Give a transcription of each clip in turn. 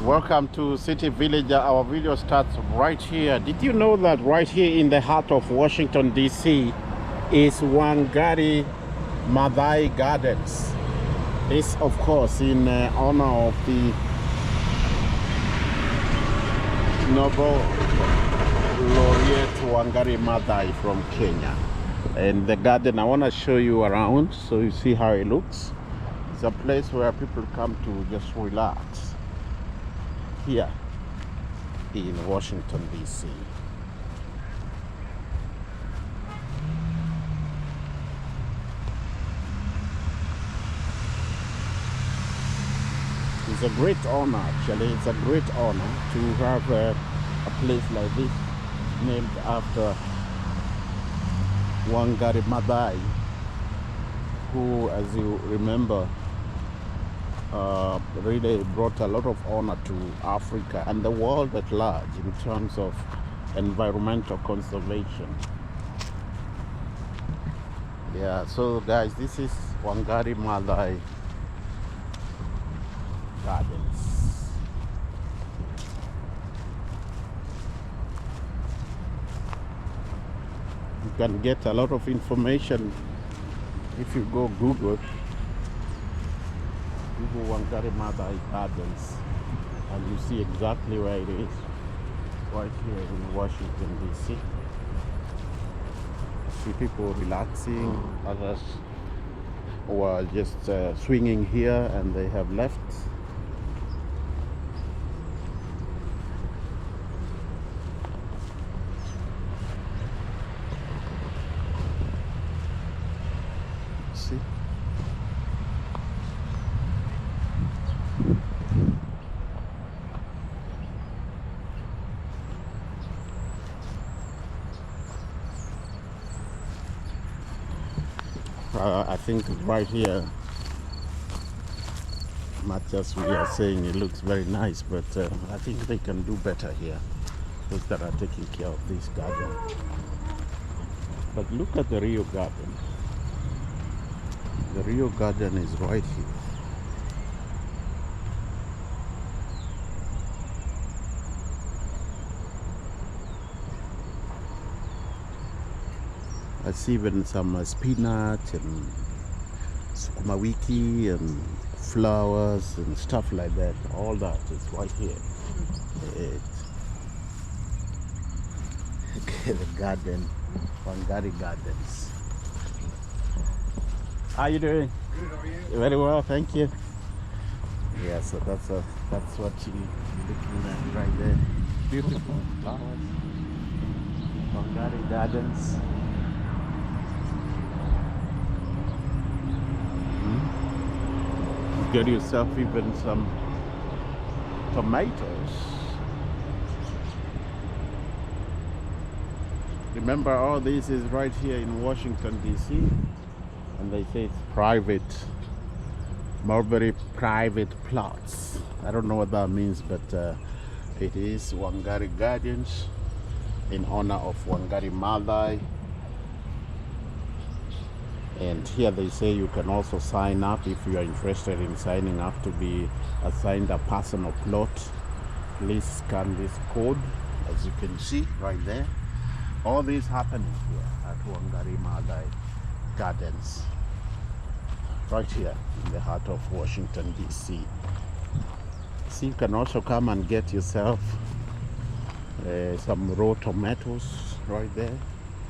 Welcome to City Village. Our video starts right here. Did you know that right here in the heart of Washington, D.C. is Wangari Maathai Gardens? This, of course, in honor of the Nobel laureate Wangari Maathai from Kenya. And the garden, I want to show you around so you see how it looks. It's a place where people come to just relax here in Washington, D.C. It's a great honor, actually. It's a great honor to have a place like this named after Wangari Maathai, who, as you remember, really brought a lot of honor to Africa and the world at large in terms of environmental conservation. Yeah, so guys, this is Wangari Maathai Gardens. You can get a lot of information if you go Google Wangari Maathai Gardens, and you see exactly where it is, right here in Washington, D.C. See people relaxing, others were just swinging here and they have left. See? I think right here, not just we are saying it looks very nice, but I think they can do better here, those that are taking care of this garden. But look at the Rio Garden. The Rio Garden is right here. I see even some spinach and sukuma wiki and flowers and stuff like that. All that is right here. Okay, the garden, Wangari Gardens. How you doing? Good, how are you? Very well, thank you. Yeah, so that's what you're looking at right there. Beautiful flowers. Wangari Gardens. Get yourself even some tomatoes. Remember, all this is right here in Washington, D.C. and they say it's private, Mulberry private plots. I don't know what that means, but it is Wangari Gardens in honor of Wangari Maathai. And here they say you can also sign up if you are interested in signing up to be assigned a personal plot. Please scan this code, as you can see right there. All this happening here at Wangari Maathai Gardens, right here in the heart of Washington, D.C. See, you can also come and get yourself some raw tomatoes right there.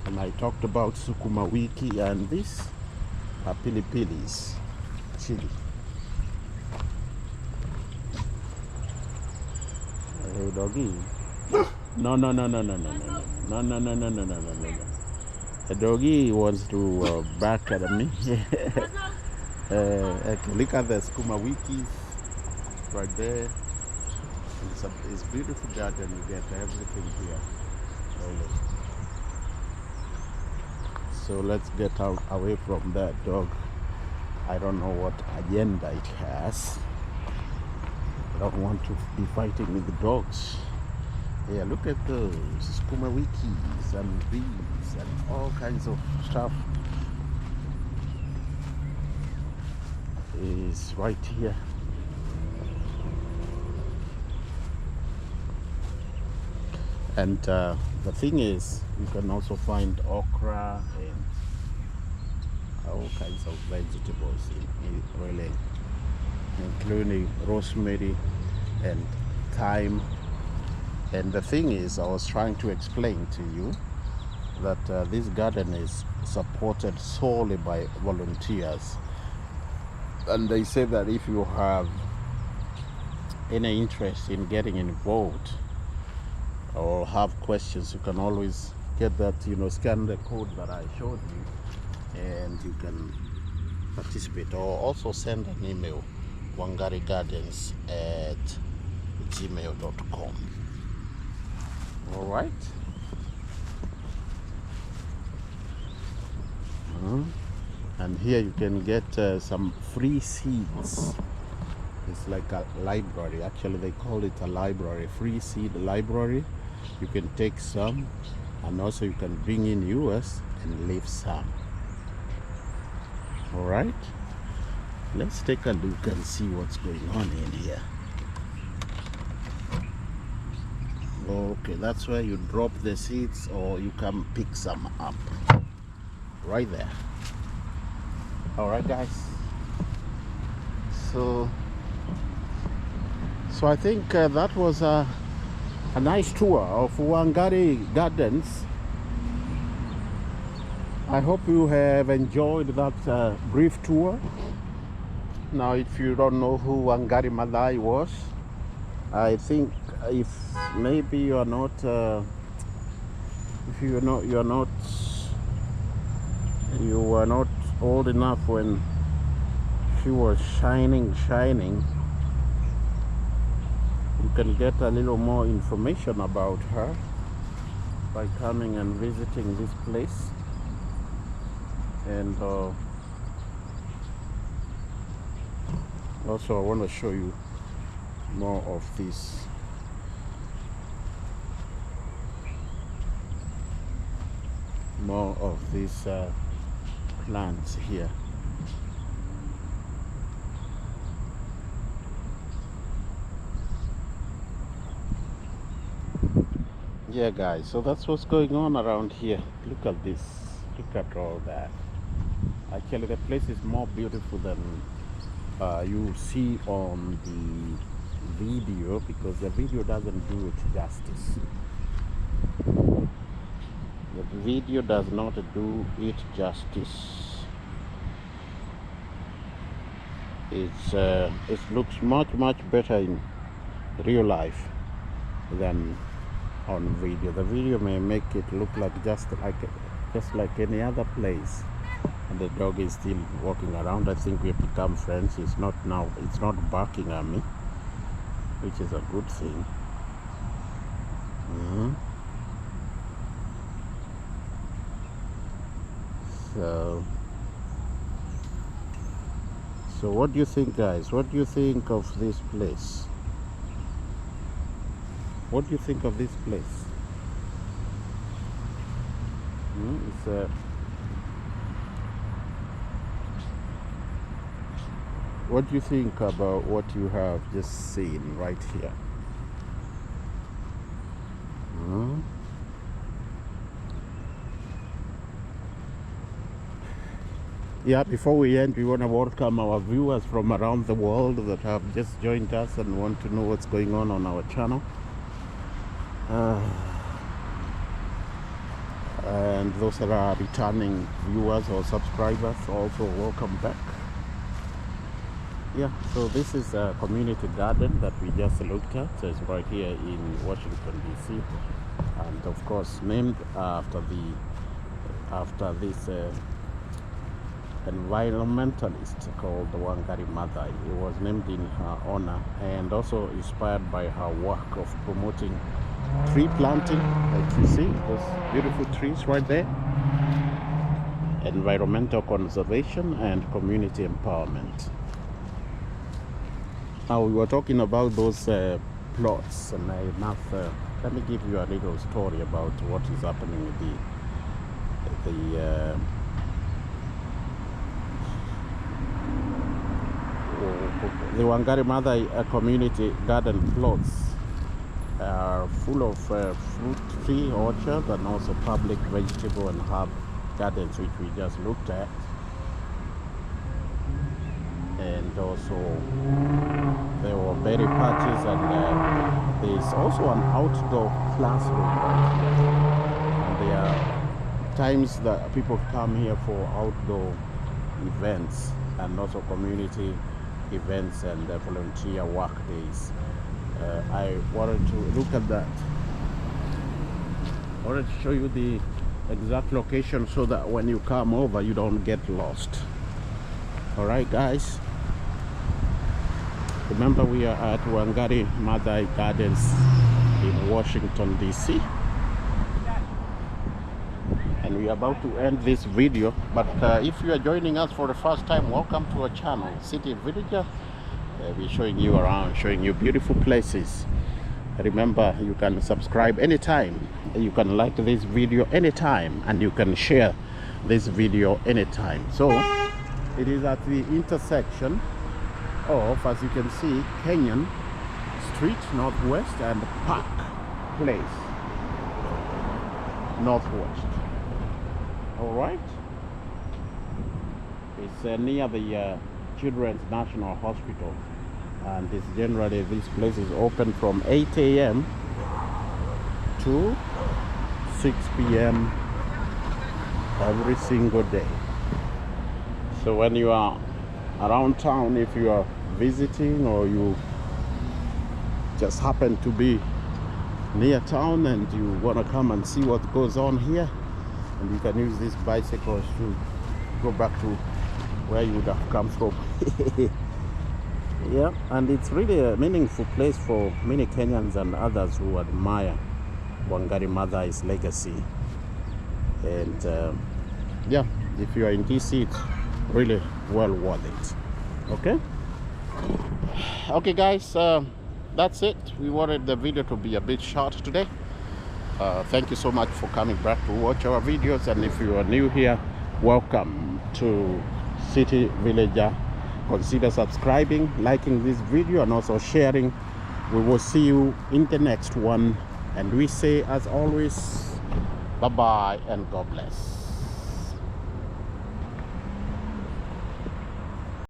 And I talked about sukuma wiki and this pilipilis, chili. Hey doggy. No. The doggy wants to bark at me. Look at the sukuma wikis right there. It's beautiful garden. You get everything here. Really. So let's get out away from that dog. I don't know what agenda it has. I don't want to be fighting with the dogs. Yeah, look at those sukuma wikis and beans and all kinds of stuff is right here. And the thing is, you can also find okra and all kinds of vegetables in really, including rosemary and thyme. And the thing is, I was trying to explain to you that this garden is supported solely by volunteers. And they say that if you have any interest in getting involved or have questions, you can always get that, scan the code that I showed you, and you can participate, or also send an email, wangarigardens@gmail.com. All right. And here you can get some free seeds. It's like a library. Actually, they call it a library, free seed library. You can take some, and also you can bring in yours and leave some. All right. Let's take a look and see what's going on in here. Okay, that's where you drop the seeds, or you can pick some up right there. All right, guys. So I think that was a nice tour of Wangari Gardens. I hope you have enjoyed that brief tour. Now, if you don't know who Wangari Maathai was, I think if maybe you are not, if you were not old enough when she was shining, you can get a little more information about her by coming and visiting this place. And also I want to show you more of this plants here. Yeah, guys, so that's what's going on around here. Look at this, look at all that. Actually, the place is more beautiful than you see on the video, because the video doesn't do it justice. The video does not do it justice. It looks much better in real life than on video. The video may make it look like just like any other place, and the dog is still walking around. I think we've become friends. It's not barking at me, which is a good thing. So what do you think, guys? What do you think of this place? What do you think of this place? What do you think about what you have just seen right here? Yeah, before we end, we want to welcome our viewers from around the world that have just joined us and want to know what's going on our channel. And those that are returning viewers or subscribers, also welcome back. Yeah, so this is a community garden that we just looked at. It's right here in Washington, D.C. And of course named after this environmentalist called Wangari Maathai. It was named in her honor, and also inspired by her work of promoting tree planting, like you see those beautiful trees right there, environmental conservation and community empowerment. Now, we were talking about those plots, and let me give you a little story about what is happening with the Wangari Maathai community garden plots. full of fruit tree orchard and also public vegetable and herb gardens, which we just looked at. And also there were berry patches, and there's also an outdoor classroom right here. And there are times that people come here for outdoor events and also community events and volunteer work days. I wanted to look at that. I wanted to show you the exact location so that when you come over you don't get lost. Alright guys, remember we are at Wangari Maathai Gardens in Washington DC, and we are about to end this video. But if you are joining us for the first time, welcome to our channel City Villager. We're showing you around, showing you beautiful places. Remember, you can subscribe anytime, you can like this video anytime, and you can share this video anytime. So it is at the intersection of, as you can see, Kenyan Street Northwest and Park Place Northwest. Alright, it's near the Children's National Hospital, and it's generally, this place is open from 8 a.m. to 6 p.m. every single day. So when you are around town, if you are visiting or you just happen to be near town and you want to come and see what goes on here, and you can use these bicycles to go back to where you would have come from. Yeah, and it's really a meaningful place for many Kenyans and others who admire Wangari Maathai's legacy. And yeah, if you are in DC, it's really well worth it. Okay guys, that's it. We wanted the video to be a bit short today. Thank you so much for coming back to watch our videos, and if you are new here, welcome to City Villager. Consider subscribing, liking this video, and also sharing. We will see you in the next one, and we say, as always, bye bye and God bless.